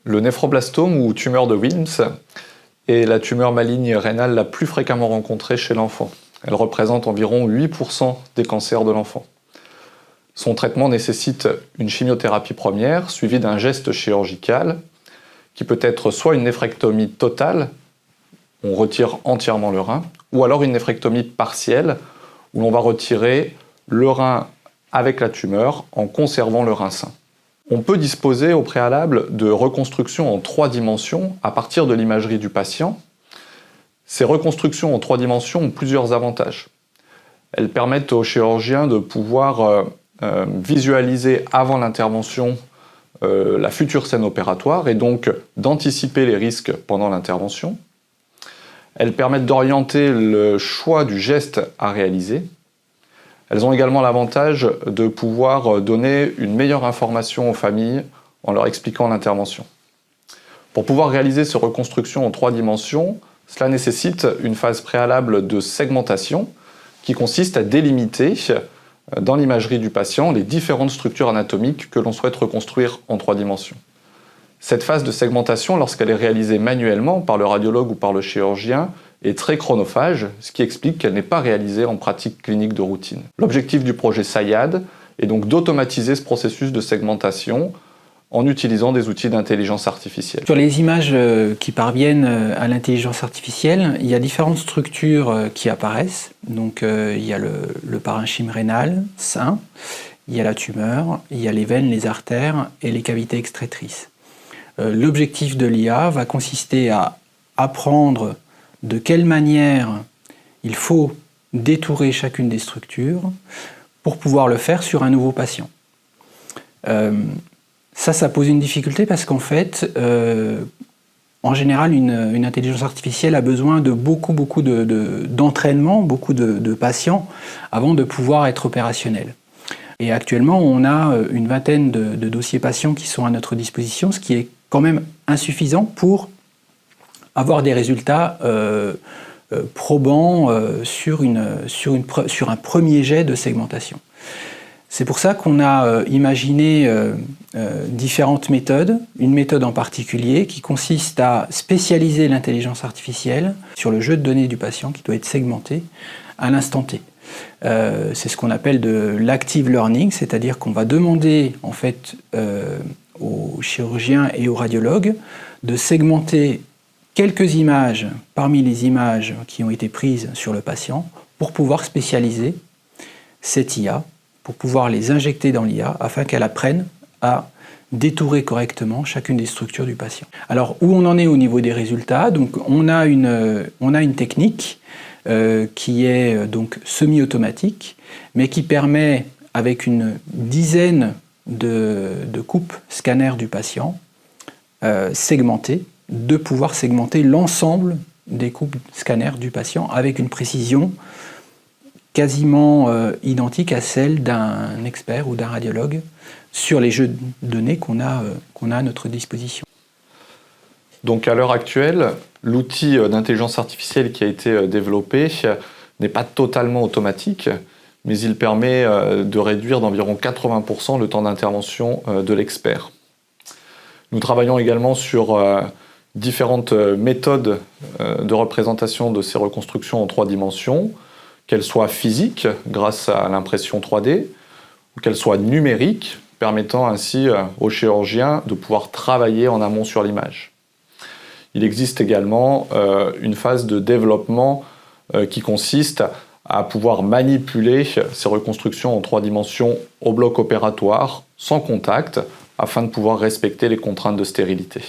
Le néphroblastome ou tumeur de Wilms est la tumeur maligne rénale la plus fréquemment rencontrée chez l'enfant. Elle représente environ 8% des cancers de l'enfant. Son traitement nécessite une chimiothérapie première suivie d'un geste chirurgical qui peut être soit une néphrectomie totale, on retire entièrement le rein, ou alors une néphrectomie partielle où l'on va retirer le rein avec la tumeur en conservant le rein sain. On peut disposer au préalable de reconstructions en 3 dimensions à partir de l'imagerie du patient. Ces reconstructions en 3 dimensions ont plusieurs avantages. Elles permettent aux chirurgiens de pouvoir visualiser avant l'intervention la future scène opératoire et donc d'anticiper les risques pendant l'intervention. Elles permettent d'orienter le choix du geste à réaliser. Elles ont également l'avantage de pouvoir donner une meilleure information aux familles en leur expliquant l'intervention. Pour pouvoir réaliser ces reconstructions en 3 dimensions, cela nécessite une phase préalable de segmentation qui consiste à délimiter dans l'imagerie du patient les différentes structures anatomiques que l'on souhaite reconstruire en 3 dimensions. Cette phase de segmentation, lorsqu'elle est réalisée manuellement par le radiologue ou par le chirurgien, est très chronophage, ce qui explique qu'elle n'est pas réalisée en pratique clinique de routine. L'objectif du projet SAIAD est donc d'automatiser ce processus de segmentation en utilisant des outils d'intelligence artificielle. Sur les images qui parviennent à l'intelligence artificielle, il y a différentes structures qui apparaissent. Donc il y a le parenchyme rénal sain, il y a la tumeur, il y a les veines, les artères et les cavités extractrices. L'objectif de l'IA va consister à apprendre de quelle manière il faut détourer chacune des structures pour pouvoir le faire sur un nouveau patient. Ça pose une difficulté parce qu'en fait, en général, une intelligence artificielle a besoin de beaucoup d'entraînement, beaucoup de patients avant de pouvoir être opérationnelle. Et actuellement, on a une vingtaine de dossiers patients qui sont à notre disposition, ce qui est quand même insuffisant pour avoir des résultats probants sur un premier jet de segmentation. C'est pour ça qu'on a imaginé différentes méthodes, une méthode en particulier qui consiste à spécialiser l'intelligence artificielle sur le jeu de données du patient qui doit être segmenté à l'instant T. C'est ce qu'on appelle de l'active learning, c'est-à-dire qu'on va demander en fait aux chirurgiens et aux radiologues de segmenter quelques images parmi les images qui ont été prises sur le patient pour pouvoir spécialiser cette IA, pour pouvoir les injecter dans l'IA afin qu'elle apprenne à détourer correctement chacune des structures du patient. Alors où on en est au niveau des résultats? Donc on a une technique qui est donc semi-automatique, mais qui permet avec une dizaine de coupes scanner du patient segmentées, de pouvoir segmenter l'ensemble des coupes scanner du patient avec une précision quasiment identique à celle d'un expert ou d'un radiologue sur les jeux de données qu'on a à notre disposition. Donc à l'heure actuelle, l'outil d'intelligence artificielle qui a été développé n'est pas totalement automatique, mais il permet de réduire d'environ 80% le temps d'intervention de l'expert. Nous travaillons également sur différentes méthodes de représentation de ces reconstructions en 3 dimensions, qu'elles soient physiques grâce à l'impression 3D, ou qu'elles soient numériques, permettant ainsi aux chirurgiens de pouvoir travailler en amont sur l'image. Il existe également une phase de développement qui consiste à pouvoir manipuler ces reconstructions en 3 dimensions au bloc opératoire, sans contact, afin de pouvoir respecter les contraintes de stérilité.